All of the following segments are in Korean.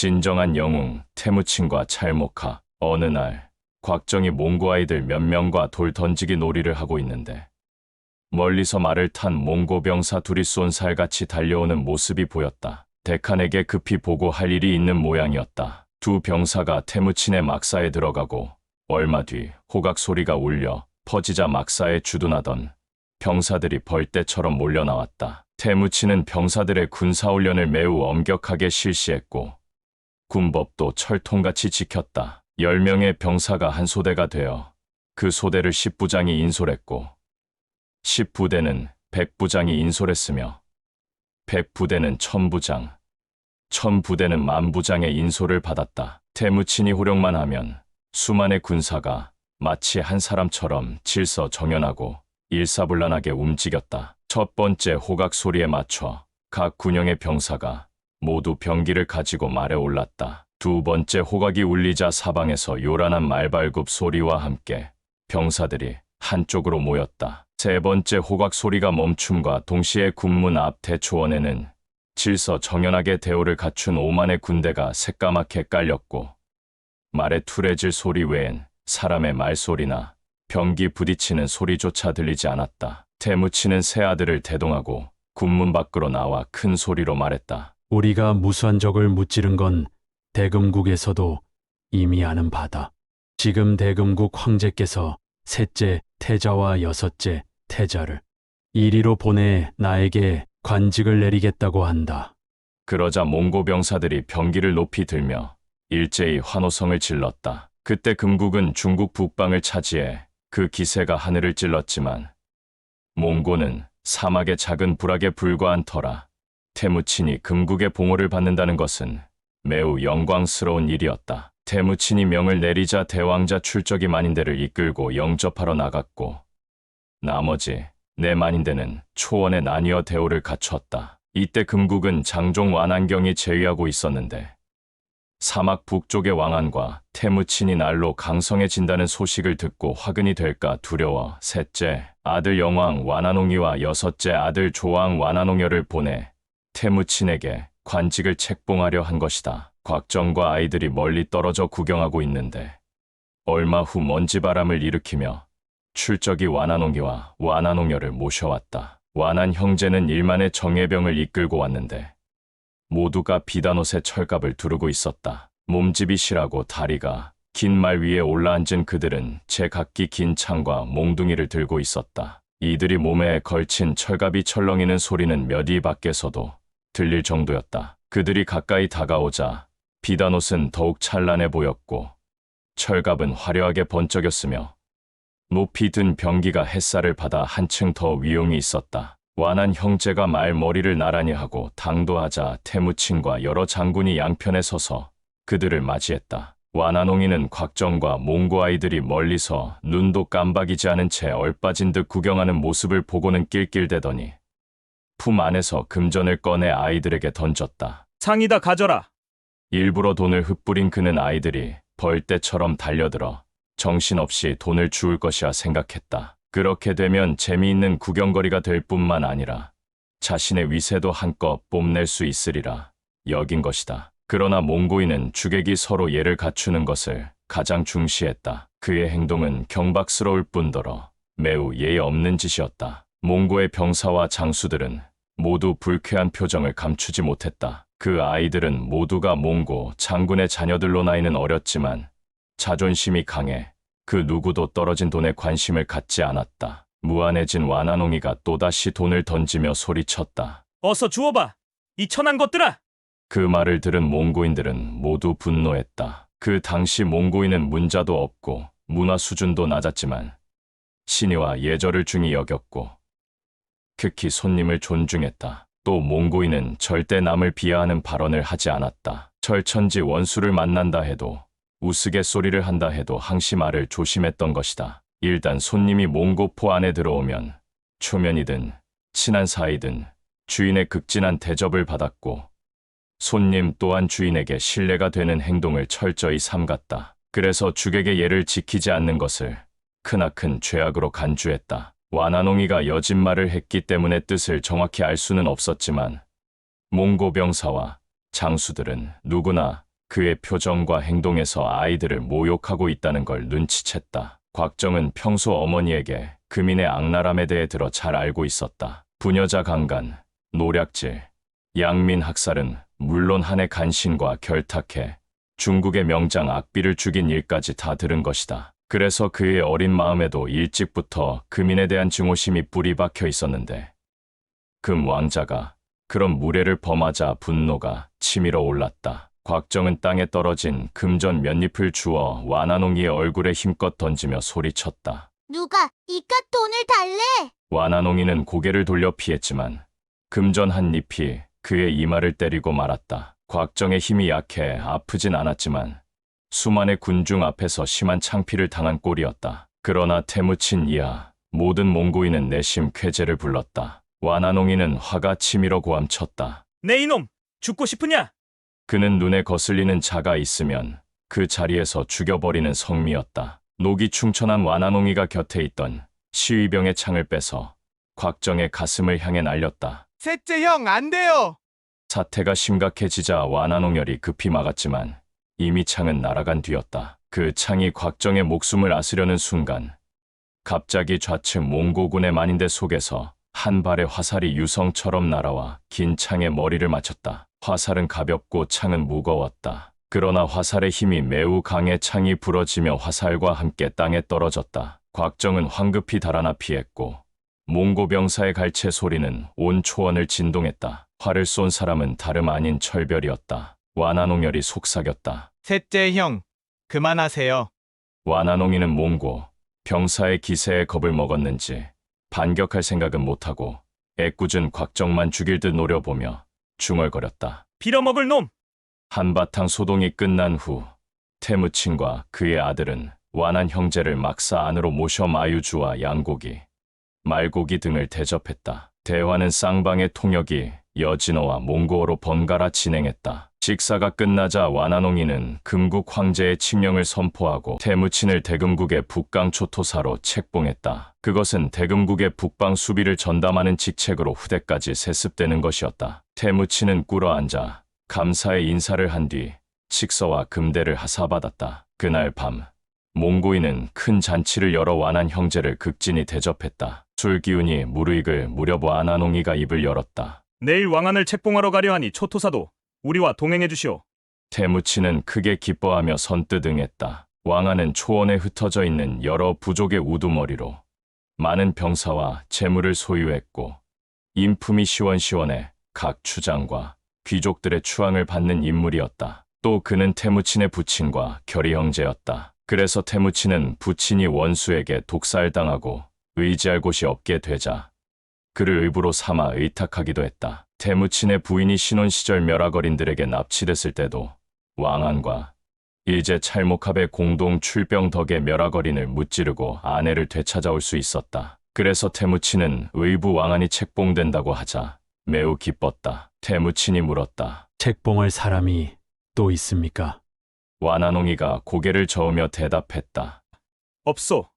진정한 영웅 태무친과 찰모카. 어느 날 곽정이 몽고 아이들 몇 명과 돌 던지기 놀이를 하고 있는데 멀리서 말을 탄 몽고 병사 둘이 쏜살같이 달려오는 모습이 보였다. 데칸에게 급히 보고할 일이 있는 모양이었다. 두 병사가 태무친의 막사에 들어가고 얼마 뒤 호각 소리가 울려 퍼지자 막사에 주둔하던 병사들이 벌떼처럼 몰려나왔다. 태무친은 병사들의 군사훈련을 매우 엄격하게 실시했고 군법도 철통같이 지켰다. 10명의 병사가 한 소대가 되어 그 소대를 10부장이 인솔했고 10부대는 100부장이 인솔했으며 100부대는 1000부장, 1000부대는 10,000부장의 인솔을 받았다. 태무친이 호령만 하면 수만의 군사가 마치 한 사람처럼 질서정연하고 일사불란하게 움직였다. 첫 번째 호각 소리에 맞춰 각 군영의 병사가 모두 병기를 가지고 말에 올랐다. 두 번째 호각이 울리자 사방에서 요란한 말발굽 소리와 함께 병사들이 한쪽으로 모였다. 세 번째 호각 소리가 멈춤과 동시에 군문 앞 대초원에는 질서정연하게 대오를 갖춘 5만의 군대가 새까맣게 깔렸고 말의 투레질 소리 외엔 사람의 말소리나 병기 부딪히는 소리조차 들리지 않았다. 태무치는 세 아들을 대동하고 군문 밖으로 나와 큰 소리로 말했다. 우리가 무수한 적을 무찌른 건 대금국에서도 이미 아는 바다. 지금 대금국 황제께서 셋째 태자와 여섯째 태자를 이리로 보내 나에게 관직을 내리겠다고 한다. 그러자 몽고 병사들이 병기를 높이 들며 일제히 환호성을 질렀다. 그때 금국은 중국 북방을 차지해 그 기세가 하늘을 찔렀지만 몽고는 사막의 작은 부락에 불과한 터라 태무친이 금국의 봉호를 받는다는 것은 매우 영광스러운 일이었다. 태무친이 명을 내리자 대왕자 출적이 만인대를 이끌고 영접하러 나갔고 나머지 네 만인대는 초원에 나뉘어 대오를 갖췄다. 이때 금국은 장종 완안경이 제위하고 있었는데 사막 북쪽의 왕안과 태무친이 날로 강성해진다는 소식을 듣고 화근이 될까 두려워 셋째 아들 영왕 완안홍이와 여섯째 아들 조왕 완안홍여를 보내 태무친에게 관직을 책봉하려 한 것이다. 곽정과 아이들이 멀리 떨어져 구경하고 있는데 얼마 후 먼지바람을 일으키며 출적이 완안홍이와 완안홍여를 모셔왔다. 완안 형제는 1만의 정예병을 이끌고 왔는데 모두가 비단옷에 철갑을 두르고 있었다. 몸집이 실하고 다리가 긴 말 위에 올라앉은 그들은 제각기 긴 창과 몽둥이를 들고 있었다. 이들이 몸에 걸친 철갑이 철렁이는 소리는 몇 리 밖에서도 들릴 정도였다. 그들이 가까이 다가오자 비단옷은 더욱 찬란해 보였고 철갑은 화려하게 번쩍였으며 높이 든 병기가 햇살을 받아 한층 더 위용이 있었다. 완안 형제가 말머리를 나란히 하고 당도하자 태무친과 여러 장군이 양편에 서서 그들을 맞이했다. 완안홍이는 곽정과 몽고 아이들이 멀리서 눈도 깜박이지 않은 채 얼빠진 듯 구경하는 모습을 보고는 낄낄대더니 품 안에서 금전을 꺼내 아이들에게 던졌다. 상이다 가져라. 일부러 돈을 흩뿌린 그는 아이들이 벌떼처럼 달려들어 정신없이 돈을 주울 것이라 생각했다. 그렇게 되면 재미있는 구경거리가 될 뿐만 아니라 자신의 위세도 한껏 뽐낼 수 있으리라 여긴 것이다. 그러나 몽고인은 주객이 서로 예를 갖추는 것을 가장 중시했다. 그의 행동은 경박스러울 뿐더러 매우 예의 없는 짓이었다. 몽고의 병사와 장수들은 모두 불쾌한 표정을 감추지 못했다. 그 아이들은 모두가 몽고 장군의 자녀들로 나이는 어렸지만 자존심이 강해 그 누구도 떨어진 돈에 관심을 갖지 않았다. 무안해진 완안홍이가 또다시 돈을 던지며 소리쳤다. 어서 주워봐. 이 천한 것들아. 그 말을 들은 몽고인들은 모두 분노했다. 그 당시 몽고인은 문자도 없고 문화 수준도 낮았지만 신의와 예절을 중히 여겼고 극히 손님을 존중했다. 또 몽고인은 절대 남을 비하하는 발언을 하지 않았다. 철천지 원수를 만난다 해도 우스갯소리를 한다 해도 항시 말을 조심했던 것이다. 일단 손님이 몽고포 안에 들어오면 초면이든 친한 사이든 주인의 극진한 대접을 받았고 손님 또한 주인에게 신뢰가 되는 행동을 철저히 삼갔다. 그래서 주객의 예를 지키지 않는 것을 크나큰 죄악으로 간주했다. 완안홍이가 여진말을 했기 때문에 뜻을 정확히 알 수는 없었지만 몽고 병사와 장수들은 누구나 그의 표정과 행동에서 아이들을 모욕하고 있다는 걸 눈치챘다. 곽정은 평소 어머니에게 금인의 악랄함에 대해 들어 잘 알고 있었다. 부녀자 강간, 노략질, 양민 학살은 물론 한의 간신과 결탁해 중국의 명장 악비를 죽인 일까지 다 들은 것이다. 그래서 그의 어린 마음에도 일찍부터 금인에 대한 증오심이 뿌리 박혀 있었는데 금 왕자가 그런 무례를 범하자 분노가 치밀어 올랐다. 곽정은 땅에 떨어진 금전 몇 잎을 주워 완한홍이의 얼굴에 힘껏 던지며 소리쳤다. 누가 이깟 돈을 달래? 완한홍이는 고개를 돌려 피했지만 금전 한 잎이 그의 이마를 때리고 말았다. 곽정의 힘이 약해 아프진 않았지만 수만의 군중 앞에서 심한 창피를 당한 꼴이었다. 그러나 태무친 이하 모든 몽고인은 내심 쾌재를 불렀다. 완한홍이는 화가 치밀어 고함쳤다. 내 이놈, 죽고 싶으냐? 그는 눈에 거슬리는 자가 있으면 그 자리에서 죽여버리는 성미였다. 녹이 충천한 완한홍이가 곁에 있던 시위병의 창을 빼서 곽정의 가슴을 향해 날렸다. 셋째 형, 안 돼요! 사태가 심각해지자 완한홍열이 급히 막았지만 이미 창은 날아간 뒤였다. 그 창이 곽정의 목숨을 앗으려는 순간 갑자기 좌측 몽고군의 만인대 속에서 한 발의 화살이 유성처럼 날아와 긴 창에 머리를 맞췄다. 화살은 가볍고 창은 무거웠다. 그러나 화살의 힘이 매우 강해 창이 부러지며 화살과 함께 땅에 떨어졌다. 곽정은 황급히 달아나 피했고 몽고 병사의 갈채 소리는 온 초원을 진동했다. 활을 쏜 사람은 다름 아닌 철별이었다. 완한홍열이 속삭였다. 셋째 형, 그만하세요. 완한홍이는 몽고 병사의 기세에 겁을 먹었는지 반격할 생각은 못하고 애꿎은 곽정만 죽일 듯 노려보며 중얼거렸다. 빌어먹을 놈! 한바탕 소동이 끝난 후 태무친과 그의 아들은 완한 형제를 막사 안으로 모셔 마유주와 양고기, 말고기 등을 대접했다. 대화는 쌍방의 통역이 여진어와 몽고어로 번갈아 진행했다. 식사가 끝나자 완한홍이는 금국 황제의 칙령을 선포하고 태무친을 대금국의 북강 초토사로 책봉했다. 그것은 대금국의 북방 수비를 전담하는 직책으로 후대까지 세습되는 것이었다. 태무친은 꿇어앉아 감사의 인사를 한 뒤 식서와 금대를 하사받았다. 그날 밤 몽고인은 큰 잔치를 열어 완한 형제를 극진히 대접했다. 술 기운이 무르익을 무렵 완한홍이가 입을 열었다. 내일 왕안을 책봉하러 가려 하니 초토사도 우리와 동행해 주시오. 태무친은 크게 기뻐하며 선뜻 응했다. 왕안은 초원에 흩어져 있는 여러 부족의 우두머리로 많은 병사와 재물을 소유했고 인품이 시원시원해 각 추장과 귀족들의 추앙을 받는 인물이었다. 또 그는 태무친의 부친과 결의 형제였다. 그래서 태무친은 부친이 원수에게 독살당하고 의지할 곳이 없게 되자 그를 의부로 삼아 의탁하기도 했다. 태무친의 부인이 신혼 시절 멸하거린들에게 납치됐을 때도 왕안과 일제 찰목합의 공동 출병 덕에 멸하거린을 무찌르고 아내를 되찾아올 수 있었다. 그래서 태무친은 의부 왕안이 책봉된다고 하자 매우 기뻤다. 태무친이 물었다. 책봉할 사람이 또 있습니까? 완한홍이가 고개를 저으며 대답했다. 없소.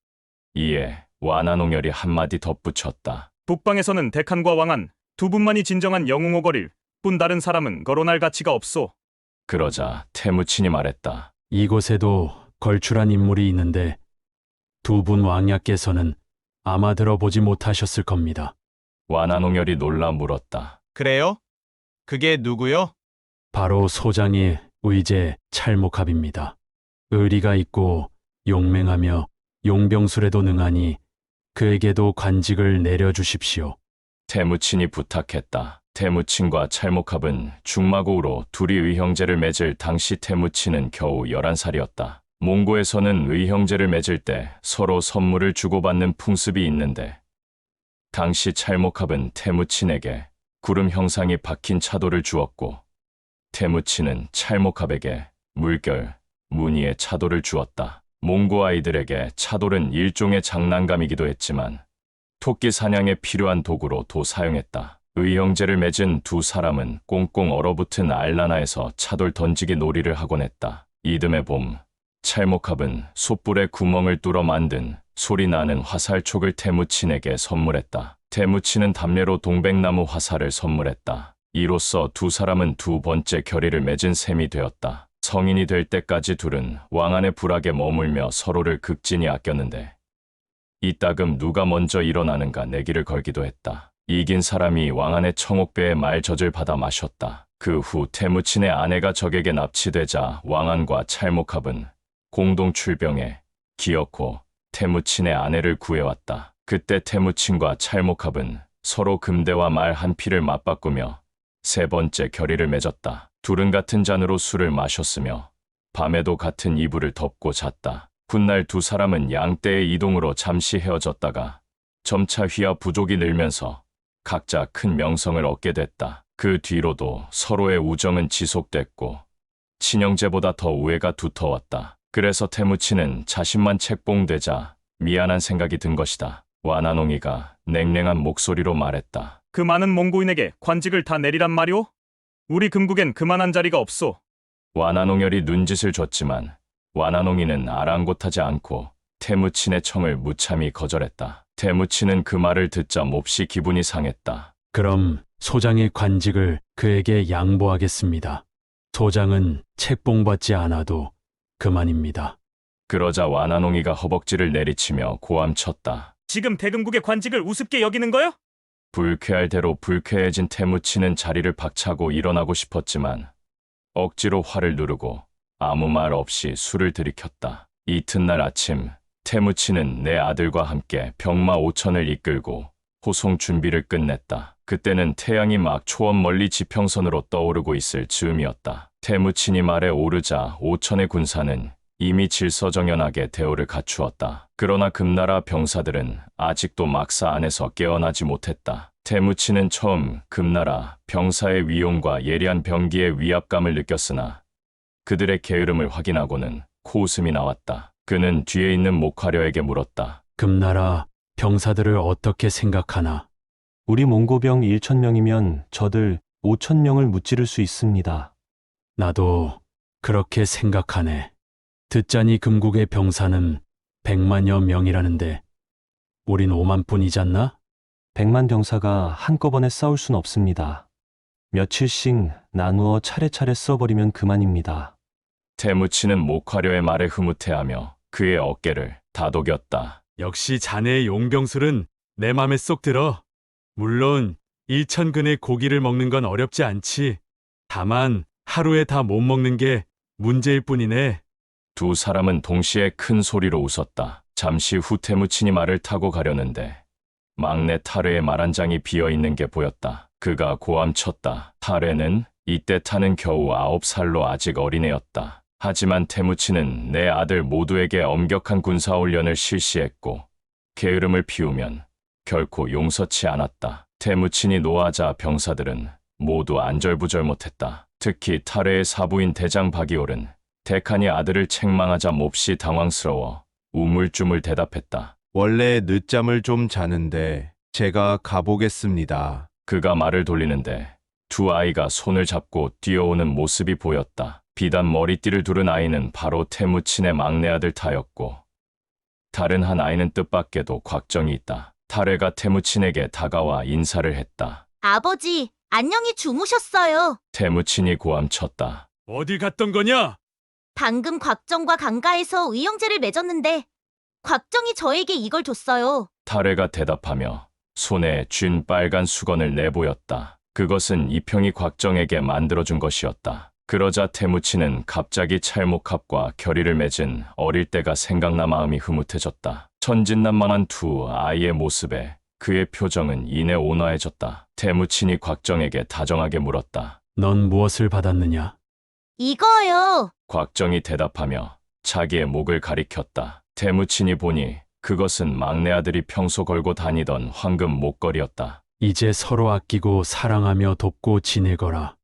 이에 완한홍열이 한마디 덧붙였다. 북방에서는 대칸과 왕안 두 분만이 진정한 영웅오거릴 뿐 다른 사람은 거론할 가치가 없소. 그러자 태무친이 말했다. 이곳에도 걸출한 인물이 있는데 두 분 왕야께서는 아마 들어보지 못하셨을 겁니다. 완한홍열이 놀라 물었다. 그래요? 그게 누구요? 바로 소장이 의제 찰목합입니다. 의리가 있고 용맹하며 용병술에도 능하니 그에게도 관직을 내려주십시오. 태무친이 부탁했다. 태무친과 찰목합은 중마고우로 둘이 의형제를 맺을 당시 태무친은 겨우 11살이었다. 몽고에서는 의형제를 맺을 때 서로 선물을 주고받는 풍습이 있는데 당시 찰목합은 태무친에게 구름 형상이 박힌 차도를 주었고 태무친은 찰목합에게 물결, 무늬의 차도를 주었다. 몽고 아이들에게 차돌은 일종의 장난감이기도 했지만 토끼 사냥에 필요한 도구로도 사용했다. 의형제를 맺은 두 사람은 꽁꽁 얼어붙은 알라나에서 차돌 던지기 놀이를 하곤 했다. 이듬해 봄, 찰목합은 솥불에 구멍을 뚫어 만든 소리 나는 화살촉을 태무친에게 선물했다. 태무친은 담례로 동백나무 화살을 선물했다. 이로써 두 사람은 두 번째 결의를 맺은 셈이 되었다. 성인이 될 때까지 둘은 왕안의 불악에 머물며 서로를 극진히 아꼈는데 이따금 누가 먼저 일어나는가 내기를 걸기도 했다. 이긴 사람이 왕안의 청옥배의 말젖을 받아 마셨다. 그 후 태무친의 아내가 적에게 납치되자 왕안과 찰목합은 공동 출병해 기어코 태무친의 아내를 구해왔다. 그때 태무친과 찰목합은 서로 금대와 말 한 피를 맞바꾸며 세 번째 결의를 맺었다. 둘은 같은 잔으로 술을 마셨으며 밤에도 같은 이불을 덮고 잤다. 훗날 두 사람은 양떼의 이동으로 잠시 헤어졌다가 점차 휘하 부족이 늘면서 각자 큰 명성을 얻게 됐다. 그 뒤로도 서로의 우정은 지속됐고 친형제보다 더 우애가 두터웠다. 그래서 태무치는 자신만 책봉되자 미안한 생각이 든 것이다. 완한홍이가 냉랭한 목소리로 말했다. 그 많은 몽고인에게 관직을 다 내리란 말이오? 우리 금국엔 그만한 자리가 없소. 완한홍열이 눈짓을 줬지만 완한홍이는 아랑곳하지 않고 태무친의 청을 무참히 거절했다. 태무친은 그 말을 듣자 몹시 기분이 상했다. 그럼 소장의 관직을 그에게 양보하겠습니다. 소장은 책봉받지 않아도 그만입니다. 그러자 완한홍이가 허벅지를 내리치며 고함쳤다. 지금 대금국의 관직을 우습게 여기는 거요? 불쾌할 대로 불쾌해진 태무치는 자리를 박차고 일어나고 싶었지만 억지로 화를 누르고 아무 말 없이 술을 들이켰다. 이튿날 아침 태무치는 내 아들과 함께 병마 5천을 이끌고 호송 준비를 끝냈다. 그때는 태양이 막 초원 멀리 지평선으로 떠오르고 있을 즈음이었다. 태무친이 말에 오르자 5천의 군사는 이미 질서정연하게 대우를 갖추었다. 그러나 금나라 병사들은 아직도 막사 안에서 깨어나지 못했다. 태무치는 처음 금나라 병사의 위용과 예리한 병기의 위압감을 느꼈으나 그들의 게으름을 확인하고는 코웃음이 나왔다. 그는 뒤에 있는 목화려에게 물었다. 금나라 병사들을 어떻게 생각하나? 우리 몽고병 1,000명이면 저들 5,000명을 무찌를 수 있습니다. 나도 그렇게 생각하네. 듣자니 금국의 병사는 100만여 명이라는데 우린 5만 뿐이잖나? 100만 병사가 한꺼번에 싸울 순 없습니다. 며칠씩 나누어 차례차례 써버리면 그만입니다. 태무치는 목화려의 말에 흐뭇해하며 그의 어깨를 다독였다. 역시 자네의 용병술은 내 맘에 쏙 들어. 물론 1,000근의 고기를 먹는 건 어렵지 않지. 다만 하루에 다 못 먹는 게 문제일 뿐이네. 두 사람은 동시에 큰 소리로 웃었다. 잠시 후 태무친이 말을 타고 가려는데 막내 타르의 말 한 장이 비어있는 게 보였다. 그가 고함쳤다. 타르는 이때 타는 겨우 9살로 아직 어린애였다. 하지만 태무치는 내 아들 모두에게 엄격한 군사훈련을 실시했고 게으름을 피우면 결코 용서치 않았다. 태무친이 노하자 병사들은 모두 안절부절 못했다. 특히 타르의 사부인 대장 바기올은 데칸이 아들을 책망하자 몹시 당황스러워 우물쭈물 대답했다. 원래 늦잠을 좀 자는데 제가 가보겠습니다. 그가 말을 돌리는데 두 아이가 손을 잡고 뛰어오는 모습이 보였다. 비단 머리띠를 두른 아이는 바로 태무친의 막내 아들 타였고 다른 한 아이는 뜻밖에도 곽정이 있다. 타레가 태무친에게 다가와 인사를 했다. 아버지, 안녕히 주무셨어요. 태무친이 고함쳤다. 어디 갔던 거냐? 방금 곽정과 강가에서 의형제를 맺었는데 곽정이 저에게 이걸 줬어요. 타레가 대답하며 손에 쥔 빨간 수건을 내보였다. 그것은 이평이 곽정에게 만들어준 것이었다. 그러자 태무치는 갑자기 찰목합과 결의를 맺은 어릴 때가 생각나 마음이 흐뭇해졌다. 천진난만한 두 아이의 모습에 그의 표정은 이내 온화해졌다. 태무친이 곽정에게 다정하게 물었다. 넌 무엇을 받았느냐? 이거요. 곽정이 대답하며 자기의 목을 가리켰다. 태무친이 보니 그것은 막내 아들이 평소 걸고 다니던 황금 목걸이였다. 이제 서로 아끼고 사랑하며 돕고 지내거라.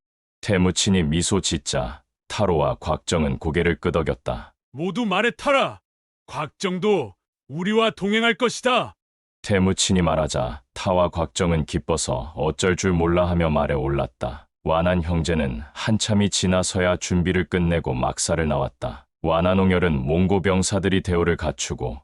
태무친이 미소 짓자 타로와 곽정은 고개를 끄덕였다. 모두 말에 타라. 곽정도 우리와 동행할 것이다. 태무친이 말하자 타와 곽정은 기뻐서 어쩔 줄 몰라 하며 말에 올랐다. 완한 형제는 한참이 지나서야 준비를 끝내고 막사를 나왔다. 완한홍열은 몽고 병사들이 대우를 갖추고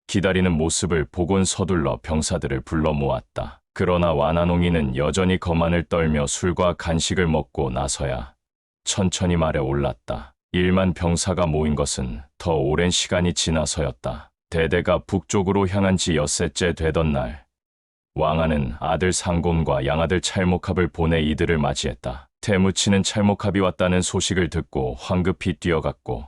기다리는 모습을 보곤 서둘러 병사들을 불러 모았다. 그러나 완한홍이는 여전히 거만을 떨며 술과 간식을 먹고 나서야 천천히 말에 올랐다. 1만 병사가 모인 것은 더 오랜 시간이 지나서였다. 대대가 북쪽으로 향한 지 엿새째 되던 날, 왕안은 아들 상곤과 양아들 찰목합을 보내 이들을 맞이했다. 태무치는 찰목합이 왔다는 소식을 듣고 황급히 뛰어갔고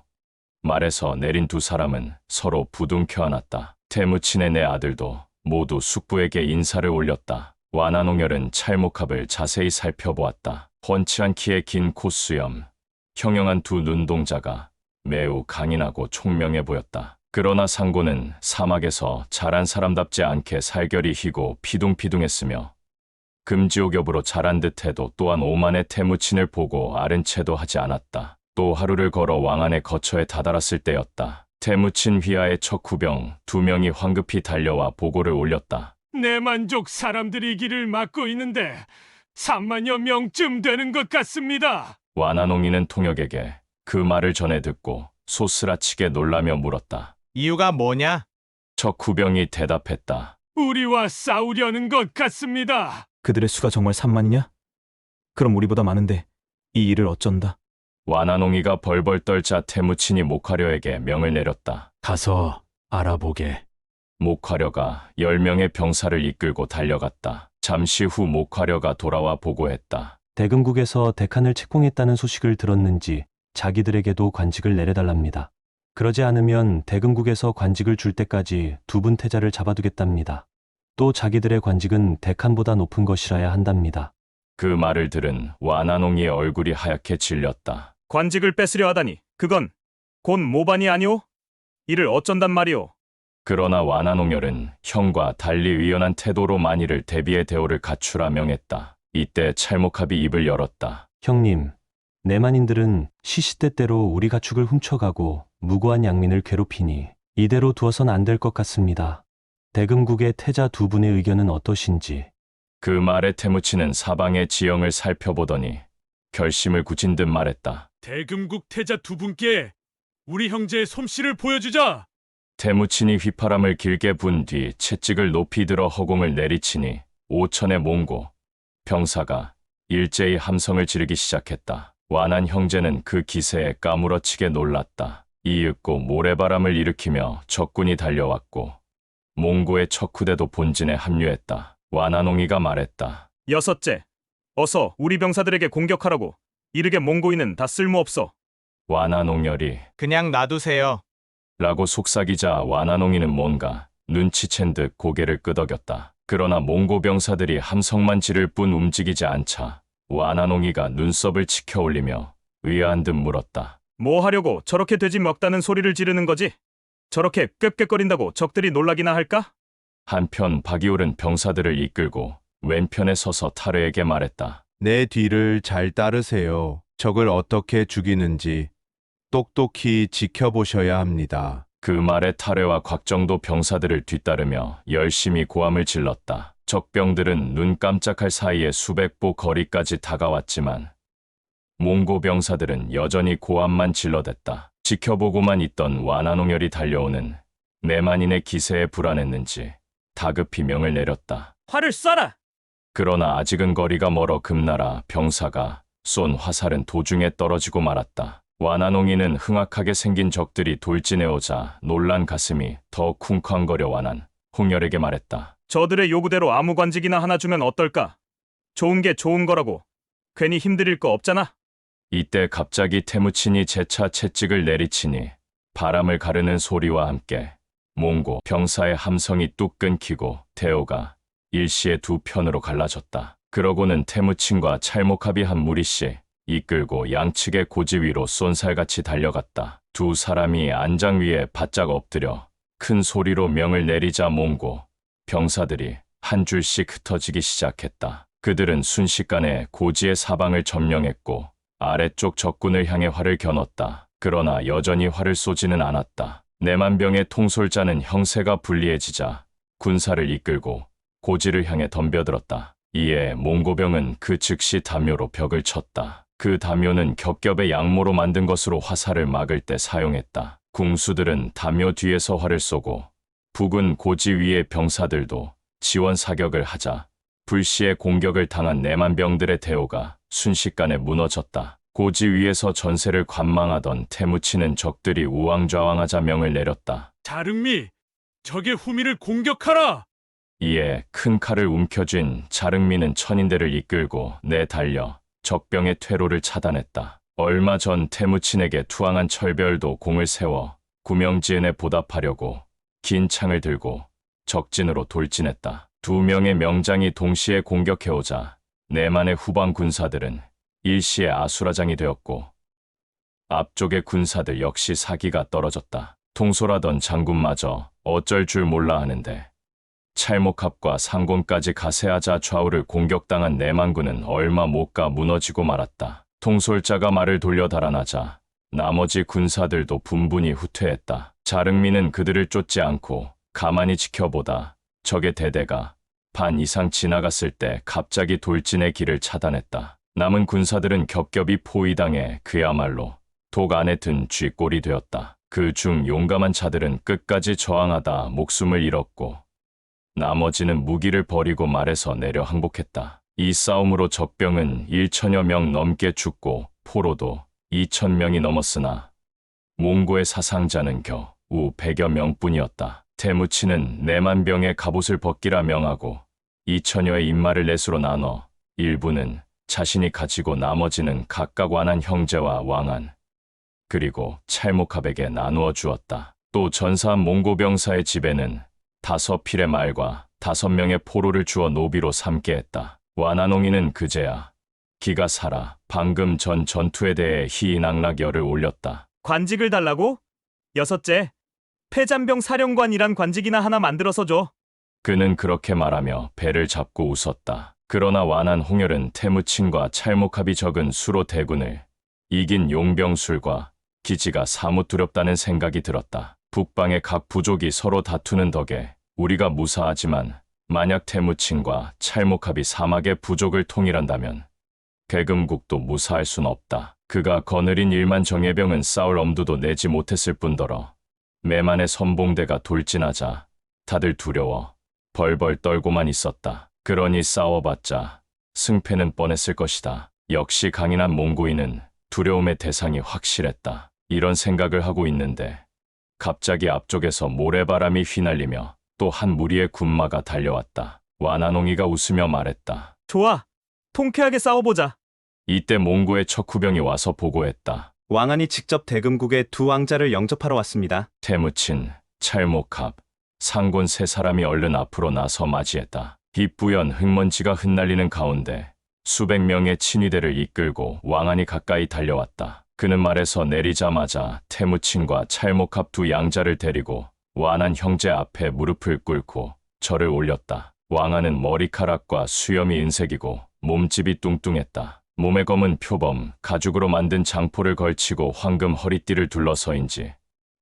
말에서 내린 두 사람은 서로 부둥켜 안았다. 태무친의 네 아들도 모두 숙부에게 인사를 올렸다. 완한홍열은 찰목합을 자세히 살펴보았다. 훤칠한 키에 긴 콧수염, 형형한 두 눈동자가 매우 강인하고 총명해 보였다. 그러나 상고는 사막에서 자란 사람답지 않게 살결이 희고 피둥피둥했으며 금지옥엽으로 자란 듯해도 또한 오만의 태무친을 보고 아른 채도 하지 않았다. 또 하루를 걸어 왕안의 거처에 다다랐을 때였다. 태무친 휘하의 척후병 2명이 황급히 달려와 보고를 올렸다. 내 만족 사람들이 길을 막고 있는데 3만여 명쯤 되는 것 같습니다. 완한홍이는 통역에게 그 말을 전해 듣고 소스라치게 놀라며 물었다. 이유가 뭐냐? 척후병이 대답했다. 우리와 싸우려는 것 같습니다. 그들의 수가 정말 3만이냐? 그럼 우리보다 많은데 이 일을 어쩐다? 완한홍이가 벌벌 떨자 태무친이 목화려에게 명을 내렸다. 가서 알아보게. 목화려가 10명의 병사를 이끌고 달려갔다. 잠시 후 목화려가 돌아와 보고했다. 대금국에서 대칸을 책봉했다는 소식을 들었는지 자기들에게도 관직을 내려달랍니다. 그러지 않으면 대금국에서 관직을 줄 때까지 2분 태자를 잡아두겠답니다. 또 자기들의 관직은 대칸보다 높은 것이라야 한답니다. 그 말을 들은 완한홍이의 얼굴이 하얗게 질렸다. 관직을 뺏으려 하다니 그건 곧 모반이 아니오? 이를 어쩐단 말이오? 그러나 완한홍열은 형과 달리 의연한 태도로 만일을 대비의 대오를 갖추라 명했다. 이때 찰목합이 입을 열었다. 형님, 내만인들은 시시때때로 우리 가축을 훔쳐가고 무고한 양민을 괴롭히니 이대로 두어선 안 될 것 같습니다. 대금국의 태자 2분의 의견은 어떠신지. 그 말에 태무치는 사방의 지형을 살펴보더니 결심을 굳힌 듯 말했다. 대금국 태자 2분께 우리 형제의 솜씨를 보여주자. 태무친이 휘파람을 길게 분 뒤 채찍을 높이 들어 허공을 내리치니 5천의 몽고 병사가 일제히 함성을 지르기 시작했다. 완한 형제는 그 기세에 까무러치게 놀랐다. 이윽고 모래바람을 일으키며 적군이 달려왔고 몽고의 척후대도 본진에 합류했다. 완한홍이가 말했다. 여섯째, 어서 우리 병사들에게 공격하라고. 이르게 몽고인은 다 쓸모없어. 완한홍열이 그냥 놔두세요. 라고 속삭이자 완한홍이는 뭔가 눈치챈 듯 고개를 끄덕였다. 그러나 몽고 병사들이 함성만 지를 뿐 움직이지 않자 완한홍이가 눈썹을 치켜 올리며 의아한 듯 물었다. 뭐 하려고 저렇게 돼지 먹다는 소리를 지르는 거지? 저렇게 꾀꾀거린다고 적들이 놀라기나 할까? 한편 박이올은 병사들을 이끌고 왼편에 서서 타르에게 말했다. 내 뒤를 잘 따르세요. 적을 어떻게 죽이는지 똑똑히 지켜보셔야 합니다. 그 말에 타르와 곽정도 병사들을 뒤따르며 열심히 고함을 질렀다. 적병들은 눈 깜짝할 사이에 수백 보 거리까지 다가왔지만 몽고 병사들은 여전히 고함만 질러댔다. 지켜보고만 있던 완한홍열이 달려오는 내만인의 기세에 불안했는지 다급히 명을 내렸다. 활을 쏴라! 그러나 아직은 거리가 멀어 금나라 병사가 쏜 화살은 도중에 떨어지고 말았다. 완한홍이는 흥악하게 생긴 적들이 돌진해 오자 놀란 가슴이 더 쿵쾅거려 완한 홍열에게 말했다. 저들의 요구대로 아무 관직이나 하나 주면 어떨까? 좋은 게 좋은 거라고. 괜히 힘들일 거 없잖아. 이때 갑자기 태무친이 재차 채찍을 내리치니 바람을 가르는 소리와 함께 몽고 병사의 함성이 뚝 끊기고 대오가 일시에 두 편으로 갈라졌다. 그러고는 태무친과 찰목합이 한 무리씩 이끌고 양측의 고지 위로 쏜살같이 달려갔다. 두 사람이 안장 위에 바짝 엎드려 큰 소리로 명을 내리자 몽고 병사들이 한 줄씩 흩어지기 시작했다. 그들은 순식간에 고지의 사방을 점령했고 아래쪽 적군을 향해 활을 겨눴다. 그러나 여전히 활을 쏘지는 않았다. 내만병의 통솔자는 형세가 불리해지자 군사를 이끌고 고지를 향해 덤벼들었다. 이에 몽고병은 그 즉시 담요로 벽을 쳤다. 그 담요는 겹겹의 양모로 만든 것으로 화살을 막을 때 사용했다. 궁수들은 담요 뒤에서 활을 쏘고 북은 고지 위의 병사들도 지원 사격을 하자 불시에 공격을 당한 내만병들의 대오가 순식간에 무너졌다. 고지 위에서 전세를 관망하던 태무치는 적들이 우왕좌왕하자 명을 내렸다. 자릉미, 적의 후미를 공격하라! 이에 큰 칼을 움켜쥔 자릉미는 천인대를 이끌고 내달려 적병의 퇴로를 차단했다. 얼마 전 태무친에게 투항한 철별도 공을 세워 구명지은에 보답하려고 긴 창을 들고 적진으로 돌진했다. 2명의 명장이 동시에 공격해오자 내만의 후방 군사들은 일시에 아수라장이 되었고 앞쪽의 군사들 역시 사기가 떨어졌다. 통솔하던 장군마저 어쩔 줄 몰라 하는데 찰목합과 상곤까지 가세하자 좌우를 공격당한 내만군은 얼마 못 가 무너지고 말았다. 통솔자가 말을 돌려 달아나자 나머지 군사들도 분분히 후퇴했다. 자릉미는 그들을 쫓지 않고 가만히 지켜보다 적의 대대가 반 이상 지나갔을 때 갑자기 돌진의 길을 차단했다. 남은 군사들은 겹겹이 포위당해 그야말로 독 안에 든 쥐꼴이 되었다. 그 중 용감한 자들은 끝까지 저항하다 목숨을 잃었고 나머지는 무기를 버리고 말에서 내려 항복했다. 이 싸움으로 적병은 1천여 명 넘게 죽고 포로도 2,000명이 넘었으나 몽고의 사상자는 겨우 100여 명뿐이었다. 태무치는 내만병의 갑옷을 벗기라 명하고 2천여의 인마를 넷으로 나눠 일부는 자신이 가지고 나머지는 각각 완한 형제와 왕안 그리고 찰목합에게 나누어 주었다. 또 전사한 몽고 병사의 집에는 5필의 말과 5명의 포로를 주어 노비로 삼게 했다. 와나농이는 그제야 기가 살아 방금 전 전투에 대해 희낙락열을 올렸다. 관직을 달라고? 6째, 패잔병 사령관이란 관직이나 하나 만들어서 줘. 그는 그렇게 말하며 배를 잡고 웃었다. 그러나 완한 홍열은 태무친과 찰목합이 적은 수로 대군을 이긴 용병술과 기지가 사뭇 두렵다는 생각이 들었다. 북방의 각 부족이 서로 다투는 덕에 우리가 무사하지만 만약 태무친과 찰목합이 사막의 부족을 통일한다면 계금국도 무사할 순 없다. 그가 거느린 1만 정예병은 싸울 엄두도 내지 못했을 뿐더러 매만의 선봉대가 돌진하자 다들 두려워 벌벌 떨고만 있었다. 그러니 싸워봤자 승패는 뻔했을 것이다. 역시 강인한 몽고인은 두려움의 대상이 확실했다. 이런 생각을 하고 있는데 갑자기 앞쪽에서 모래바람이 휘날리며 또 한 무리의 군마가 달려왔다. 와나농이가 웃으며 말했다. 좋아, 통쾌하게 싸워보자. 이때 몽고의 척후병이 와서 보고했다. 왕안이 직접 대금국의 2 왕자를 영접하러 왔습니다. 태무친, 찰목합, 상곤 3사람이 얼른 앞으로 나서 맞이했다. 빛부연 흙먼지가 흩날리는 가운데 수백 명의 친위대를 이끌고 왕안이 가까이 달려왔다. 그는 말에서 내리자마자 태무친과 찰목합 2 양자를 데리고 완한 형제 앞에 무릎을 꿇고 절을 올렸다. 왕안은 머리카락과 수염이 은색이고 몸집이 뚱뚱했다. 몸에 검은 표범, 가죽으로 만든 장포를 걸치고 황금 허리띠를 둘러서인지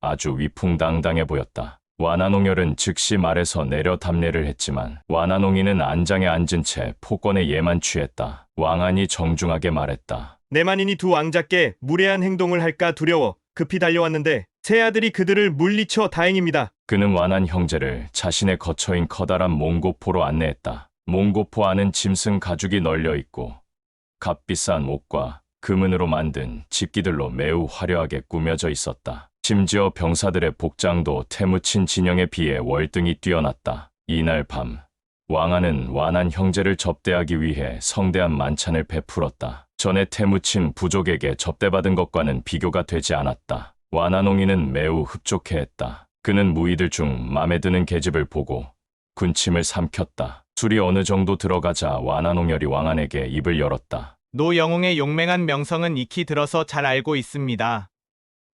아주 위풍당당해 보였다. 와나농열은 즉시 말에서 내려 답례를 했지만 와나농이는 안장에 앉은 채 폭권에 예만 취했다. 왕안이 정중하게 말했다. 내만인이 2 왕자께 무례한 행동을 할까 두려워 급히 달려왔는데 세 아들이 그들을 물리쳐 다행입니다. 그는 완한 형제를 자신의 거처인 커다란 몽고포로 안내했다. 몽고포 안은 짐승 가죽이 널려 있고 값비싼 옷과 금은으로 만든 집기들로 매우 화려하게 꾸며져 있었다. 심지어 병사들의 복장도 태무친 진영에 비해 월등히 뛰어났다. 이날 밤 왕안은 완한 형제를 접대하기 위해 성대한 만찬을 베풀었다. 전에 태무친 부족에게 접대받은 것과는 비교가 되지 않았다. 와나농이는 매우 흡족해했다. 그는 무이들 중 맘에 드는 계집을 보고 군침을 삼켰다. 술이 어느 정도 들어가자 와나농열이 왕안에게 입을 열었다. 노 영웅의 용맹한 명성은 익히 들어서 잘 알고 있습니다.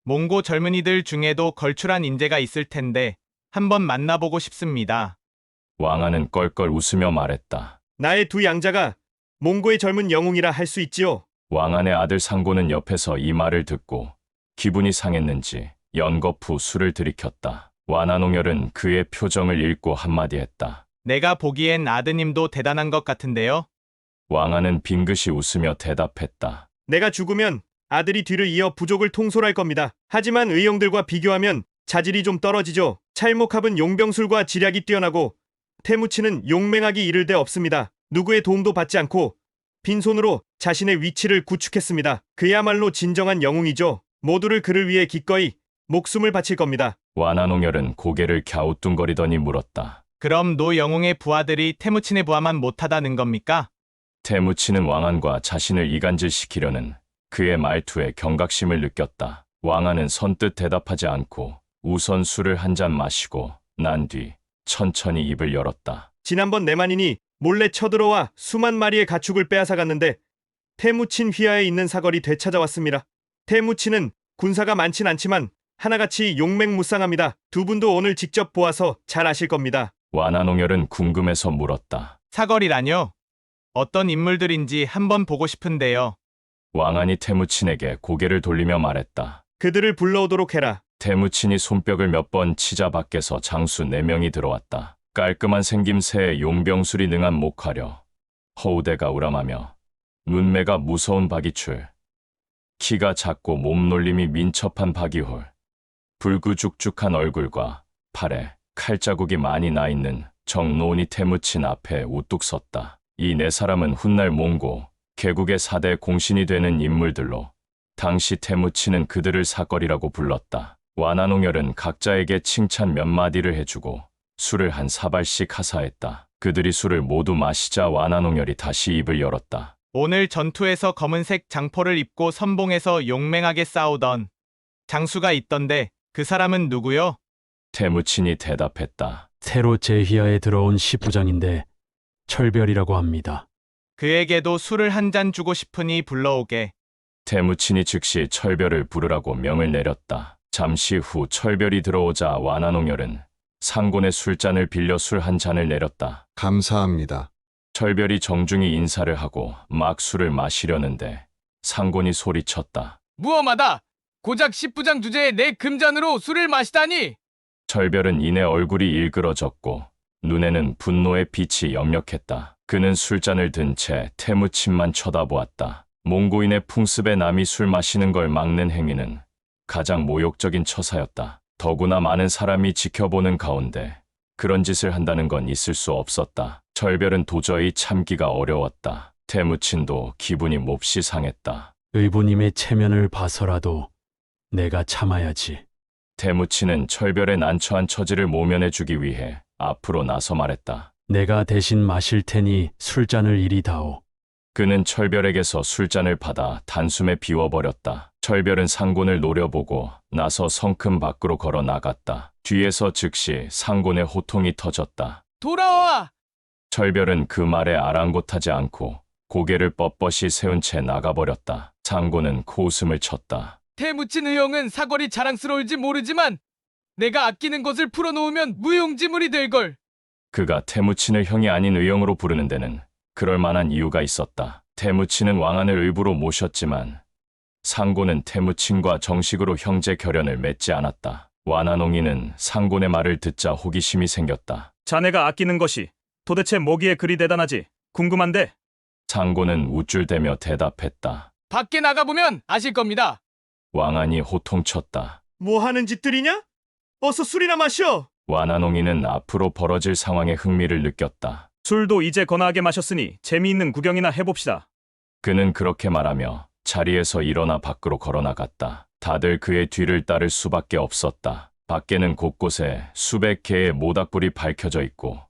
몽고 젊은이들 중에도 걸출한 인재가 있을 텐데 한번 만나보고 싶습니다. 왕안은 껄껄 웃으며 말했다. 나의 2 양자가 몽고의 젊은 영웅이라 할 수 있지요. 왕안의 아들 상고는 옆에서 이 말을 듣고 기분이 상했는지 연거푸 술을 들이켰다. 와나농열은 그의 표정을 읽고 한마디 했다. 내가 보기엔 아드님도 대단한 것 같은데요. 왕안은 빙긋이 웃으며 대답했다. 내가 죽으면 아들이 뒤를 이어 부족을 통솔할 겁니다. 하지만 의형들과 비교하면 자질이 좀 떨어지죠. 찰목합은 용병술과 지략이 뛰어나고 태무치는 용맹하기 이를 데 없습니다. 누구의 도움도 받지 않고 빈손으로 자신의 위치를 구축했습니다. 그야말로 진정한 영웅이죠. 모두를 그를 위해 기꺼이 목숨을 바칠 겁니다. 완한홍열은 고개를 갸우뚱거리더니 물었다. 그럼 노 영웅의 부하들이 태무친의 부하만 못하다는 겁니까? 태무치는 왕안과 자신을 이간질시키려는 그의 말투에 경각심을 느꼈다. 왕안은 선뜻 대답하지 않고 우선 술을 한 잔 마시고 난 뒤 천천히 입을 열었다. 지난번 내만인이 몰래 쳐들어와 수만 마리의 가축을 빼앗아갔는데 태무친 휘하에 있는 사거리 되찾아왔습니다. 태무친은 군사가 많진 않지만 하나같이 용맹무쌍합니다. 두 분도 오늘 직접 보아서 잘 아실 겁니다. 완한홍열은 궁금해서 물었다. 사거리라뇨? 어떤 인물들인지 한번 보고 싶은데요. 왕안이 태무친에게 고개를 돌리며 말했다. 그들을 불러오도록 해라. 태무친이 손뼉을 몇 번 치자 밖에서 장수 4명이 들어왔다. 깔끔한 생김새에 용병술이 능한 목화려, 허우대가 우람하며 눈매가 무서운 박이출, 키가 작고 몸놀림이 민첩한 박이홀, 불구죽죽한 얼굴과 팔에 칼자국이 많이 나 있는 정노은이 태무친 앞에 우뚝 섰다. 이 4사람은 훗날 몽고, 개국의 4대 공신이 되는 인물들로 당시 태무친은 그들을 사거리라고 불렀다. 완한홍열은 각자에게 칭찬 몇 마디를 해주고 술을 한 사발씩 하사했다. 그들이 술을 모두 마시자 완한홍열이 다시 입을 열었다. 오늘 전투에서 검은색 장포를 입고 선봉에서 용맹하게 싸우던 장수가 있던데 그 사람은 누구요? 태무친이 대답했다. 새로 제휘하에 들어온 시부장인데 철별이라고 합니다. 그에게도 술을 한 잔 주고 싶으니 불러오게. 태무친이 즉시 철별을 부르라고 명을 내렸다. 잠시 후 철별이 들어오자 완한홍열은 상곤의 술잔을 빌려 술 한 잔을 내렸다. 감사합니다. 철별이 정중히 인사를 하고 막 술을 마시려는데 상곤이 소리쳤다. 무엄하다. 고작 십부장 주제에 내 금잔으로 술을 마시다니. 철별은 이내 얼굴이 일그러졌고 눈에는 분노의 빛이 역력했다. 그는 술잔을 든 채 태무친만 쳐다보았다. 몽고인의 풍습에 남이 술 마시는 걸 막는 행위는 가장 모욕적인 처사였다. 더구나 많은 사람이 지켜보는 가운데 그런 짓을 한다는 건 있을 수 없었다. 철별은 도저히 참기가 어려웠다. 태무친도 기분이 몹시 상했다. 의부님의 체면을 봐서라도 내가 참아야지. 태무친은 철별의 난처한 처지를 모면해주기 위해 앞으로 나서 말했다. 내가 대신 마실 테니 술잔을 이리 다오. 그는 철별에게서 술잔을 받아 단숨에 비워버렸다. 철별은 상곤을 노려보고 나서 성큼 밖으로 걸어 나갔다. 뒤에서 즉시 상곤의 호통이 터졌다. 돌아와! 철별은 그 말에 아랑곳하지 않고 고개를 뻣뻣이 세운 채 나가버렸다. 상곤은 코웃음을 쳤다. 태무친 의형은 사거리 자랑스러울지 모르지만 내가 아끼는 것을 풀어놓으면 무용지물이 될걸. 그가 태무친을 형이 아닌 의형으로 부르는 데는 그럴 만한 이유가 있었다. 태무친은 왕안을 의부로 모셨지만 상곤은 태무친과 정식으로 형제 결연을 맺지 않았다. 완한홍이는 상곤의 말을 듣자 호기심이 생겼다. 자네가 아끼는 것이 도대체 뭐기에 그리 대단하지? 궁금한데. 상곤은 우쭐대며 대답했다. 밖에 나가보면 아실 겁니다. 왕안이 호통쳤다. 뭐 하는 짓들이냐? 어서 술이나 마셔. 완한홍이는 앞으로 벌어질 상황에 흥미를 느꼈다. 술도 이제 거나하게 마셨으니 재미있는 구경이나 해봅시다. 그는 그렇게 말하며 자리에서 일어나 밖으로 걸어나갔다. 다들 그의 뒤를 따를 수밖에 없었다. 밖에는 곳곳에 수백 개의 모닥불이 밝혀져 있고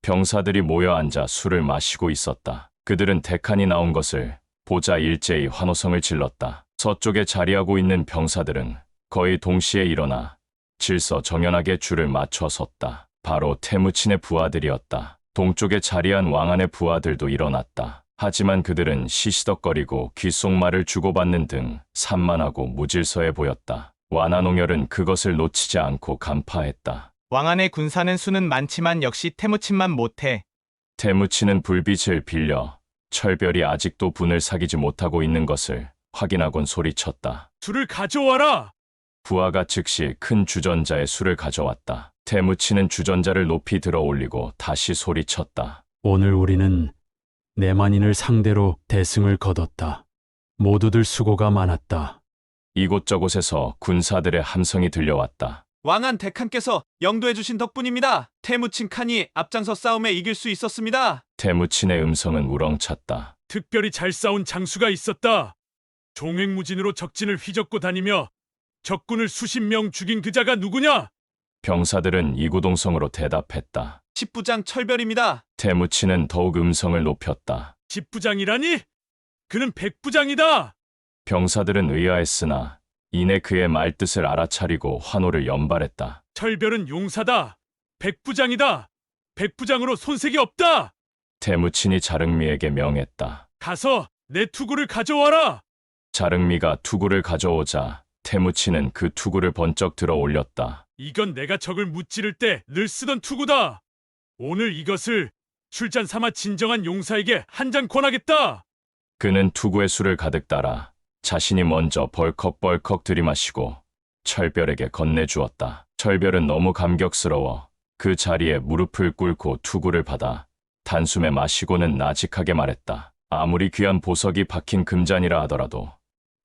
병사들이 모여 앉아 술을 마시고 있었다. 그들은 대칸이 나온 것을 보자 일제히 환호성을 질렀다. 서쪽에 자리하고 있는 병사들은 거의 동시에 일어나 질서정연하게 줄을 맞춰 섰다. 바로 태무친의 부하들이었다. 동쪽에 자리한 왕안의 부하들도 일어났다. 하지만 그들은 시시덕거리고 귓속말을 주고받는 등 산만하고 무질서해 보였다. 완한홍열은 그것을 놓치지 않고 간파했다. 왕안의 군사는 수는 많지만 역시 태무친만 못해. 태무친은 불빛을 빌려 철별이 아직도 분을 사귀지 못하고 있는 것을 확인하곤 소리쳤다. 술을 가져와라. 부하가 즉시 큰 주전자에 술을 가져왔다. 태무친은 주전자를 높이 들어 올리고 다시 소리쳤다. 오늘 우리는 내만인을 상대로 대승을 거뒀다. 모두들 수고가 많았다. 이곳저곳에서 군사들의 함성이 들려왔다. 왕안 대칸께서 영도해 주신 덕분입니다. 태무친 칸이 앞장서 싸움에 이길 수 있었습니다. 태무친의 음성은 우렁찼다. 특별히 잘 싸운 장수가 있었다. 종횡무진으로 적진을 휘젓고 다니며 적군을 수십 명 죽인 그 자가 누구냐? 병사들은 이구동성으로 대답했다. 십부장 철별입니다. 태무치는 더욱 음성을 높였다. 십부장이라니? 그는 백부장이다. 병사들은 의아했으나 이내 그의 말뜻을 알아차리고 환호를 연발했다. 철별은 용사다. 백부장이다. 백부장으로 손색이 없다. 태무친이 자릉미에게 명했다. 가서 내 투구를 가져와라. 자릉미가 투구를 가져오자 태무치는 그 투구를 번쩍 들어 올렸다. 이건 내가 적을 무찌를 때 늘 쓰던 투구다. 오늘 이것을 출잔 삼아 진정한 용사에게 한 잔 권하겠다. 그는 투구의 술을 가득 따라 자신이 먼저 벌컥벌컥 들이마시고 철별에게 건네주었다. 철별은 너무 감격스러워 그 자리에 무릎을 꿇고 투구를 받아 단숨에 마시고는 나직하게 말했다. 아무리 귀한 보석이 박힌 금잔이라 하더라도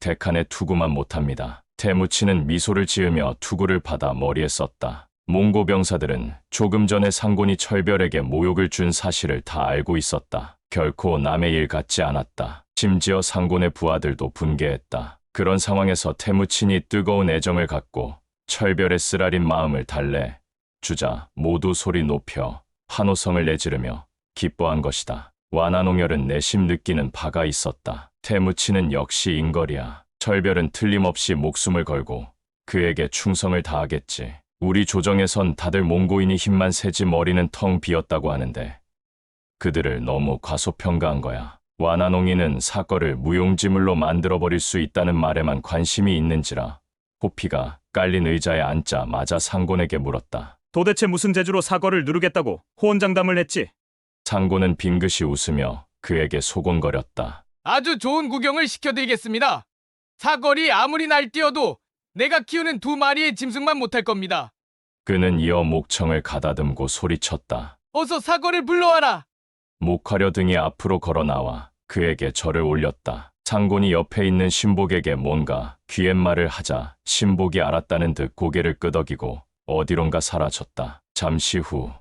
대칸의 투구만 못합니다. 태무치는 미소를 지으며 투구를 받아 머리에 썼다. 몽고 병사들은 조금 전에 상곤이 철별에게 모욕을 준 사실을 다 알고 있었다. 결코 남의 일 같지 않았다. 심지어 상곤의 부하들도 분개했다. 그런 상황에서 태무친이 뜨거운 애정을 갖고 철별의 쓰라린 마음을 달래 주자 모두 소리 높여 환호성을 내지르며 기뻐한 것이다. 완화농열은 내심 느끼는 바가 있었다. 태무치는 역시 인걸이야. 철별은 틀림없이 목숨을 걸고 그에게 충성을 다하겠지. 우리 조정에선 다들 몽고인이 힘만 세지 머리는 텅 비었다고 하는데 그들을 너무 과소평가한 거야. 완화농이는 사거를 무용지물로 만들어버릴 수 있다는 말에만 관심이 있는지라 호피가 깔린 의자에 앉자마자 상곤에게 물었다. 도대체 무슨 재주로 사거를 누르겠다고 호언장담을 했지? 상곤은 빙긋이 웃으며 그에게 소곤거렸다. 아주 좋은 구경을 시켜드리겠습니다. 사거리 아무리 날뛰어도 내가 키우는 2마리의 짐승만 못할 겁니다. 그는 이어 목청을 가다듬고 소리쳤다. 어서 사거를 불러와라. 목화려 등이 앞으로 걸어 나와 그에게 절을 올렸다. 상곤이 옆에 있는 신복에게 뭔가 귀옛말을 하자 신복이 알았다는 듯 고개를 끄덕이고 어디론가 사라졌다. 잠시 후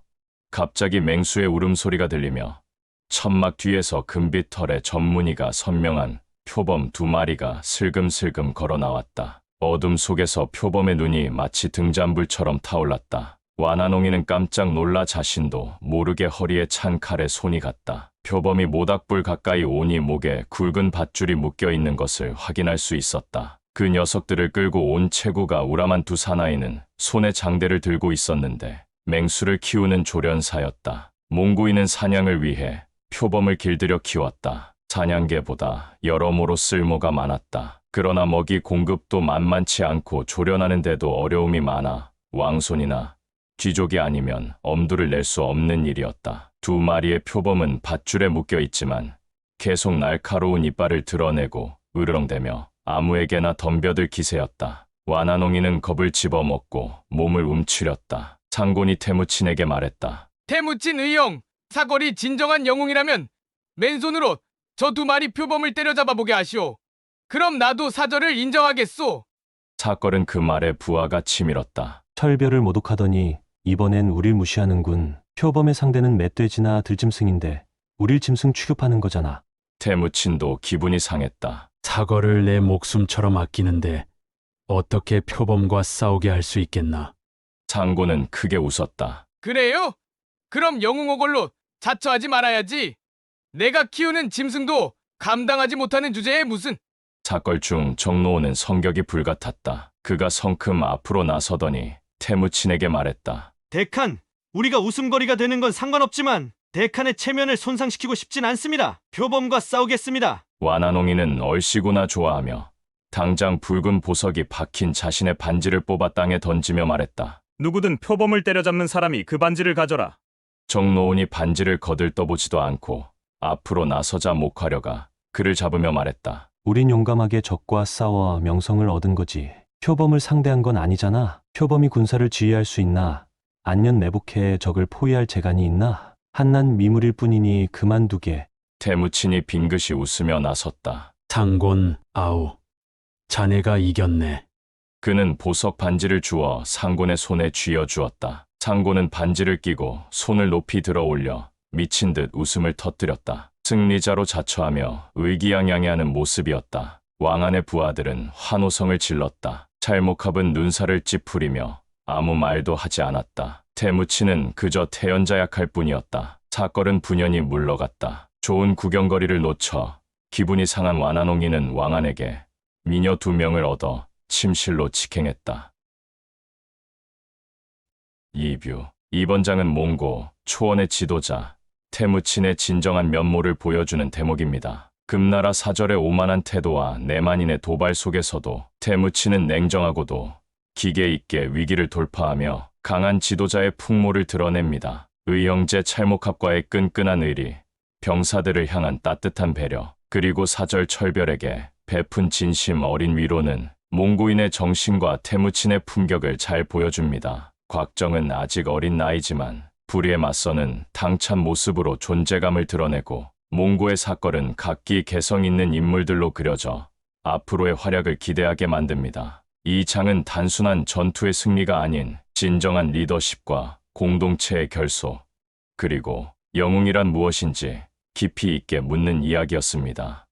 갑자기 맹수의 울음소리가 들리며 천막 뒤에서 금빛 털의 전무늬가 선명한 표범 2마리가 슬금슬금 걸어 나왔다. 어둠 속에서 표범의 눈이 마치 등잔불처럼 타올랐다. 완화농이는 깜짝 놀라 자신도 모르게 허리에 찬 칼에 손이 갔다. 표범이 모닥불 가까이 오니 목에 굵은 밧줄이 묶여 있는 것을 확인할 수 있었다. 그 녀석들을 끌고 온 체구가 우람한 2 사나이는 손에 장대를 들고 있었는데 맹수를 키우는 조련사였다. 몽고인은 사냥을 위해 표범을 길들여 키웠다. 사냥개보다 여러모로 쓸모가 많았다. 그러나 먹이 공급도 만만치 않고 조련하는데도 어려움이 많아 왕손이나 귀족이 아니면 엄두를 낼 수 없는 일이었다. 2마리의 표범은 밧줄에 묶여 있지만 계속 날카로운 이빨을 드러내고 으르렁대며 아무에게나 덤벼들 기세였다. 완화농이는 겁을 집어먹고 몸을 움츠렸다. 상곤이 태무친에게 말했다. 태무친 의영, 사거리 진정한 영웅이라면 맨손으로 저 2마리 표범을 때려잡아보게 하시오. 그럼 나도 사절을 인정하겠소. 사걸은 그 말에 부하가 치밀었다. 철별을 모독하더니 이번엔 우릴 무시하는군. 표범의 상대는 멧돼지나 들짐승인데 우릴 짐승 취급하는 거잖아. 태무친도 기분이 상했다. 사거를 내 목숨처럼 아끼는데 어떻게 표범과 싸우게 할 수 있겠나? 상곤은 크게 웃었다. 그래요? 그럼 영웅어걸로 자처하지 말아야지. 내가 키우는 짐승도 감당하지 못하는 주제에 무슨. 사걸 중 정노호는 성격이 불같았다. 그가 성큼 앞으로 나서더니 태무친에게 말했다. 대칸, 우리가 웃음거리가 되는 건 상관없지만 대칸의 체면을 손상시키고 싶진 않습니다. 표범과 싸우겠습니다. 완화농이는 얼씨구나 좋아하며 당장 붉은 보석이 박힌 자신의 반지를 뽑아 땅에 던지며 말했다. 누구든 표범을 때려잡는 사람이 그 반지를 가져라. 정노원이 반지를 거들떠보지도 않고 앞으로 나서자 목화려가 그를 잡으며 말했다. 우린 용감하게 적과 싸워 명성을 얻은 거지. 표범을 상대한 건 아니잖아. 표범이 군사를 지휘할 수 있나? 안년 매복해 적을 포위할 재간이 있나? 한낱 미물일 뿐이니 그만두게. 태무친이 빙긋이 웃으며 나섰다. 상곤, 아우, 자네가 이겼네. 그는 보석 반지를 주어 상곤의 손에 쥐어 주었다. 상곤은 반지를 끼고 손을 높이 들어 올려 미친 듯 웃음을 터뜨렸다. 승리자로 자처하며 의기양양해하는 모습이었다. 왕안의 부하들은 환호성을 질렀다. 찰목합은 눈살을 찌푸리며 아무 말도 하지 않았다. 태무치는 그저 태연자약할 뿐이었다. 사걸은 분연히 물러갔다. 좋은 구경거리를 놓쳐 기분이 상한 완한홍이는 왕안에게 미녀 2명을 얻어 침실로 직행했다. 이뷰. 이번 장은 몽고 초원의 지도자 태무친의 진정한 면모를 보여주는 대목입니다. 금나라 사절의 오만한 태도와 내만인의 도발 속에서도 태무친은 냉정하고도 기계 있게 위기를 돌파하며 강한 지도자의 풍모를 드러냅니다. 의형제 찰목합과의 끈끈한 의리, 병사들을 향한 따뜻한 배려, 그리고 사절 철별에게 베푼 진심 어린 위로는 몽고인의 정신과 태무친의 품격을 잘 보여줍니다. 곽정은 아직 어린 나이지만 불의에 맞서는 당찬 모습으로 존재감을 드러내고 몽고의 사걸은 각기 개성 있는 인물들로 그려져 앞으로의 활약을 기대하게 만듭니다. 이 장은 단순한 전투의 승리가 아닌 진정한 리더십과 공동체의 결속, 그리고 영웅이란 무엇인지 깊이 있게 묻는 이야기였습니다.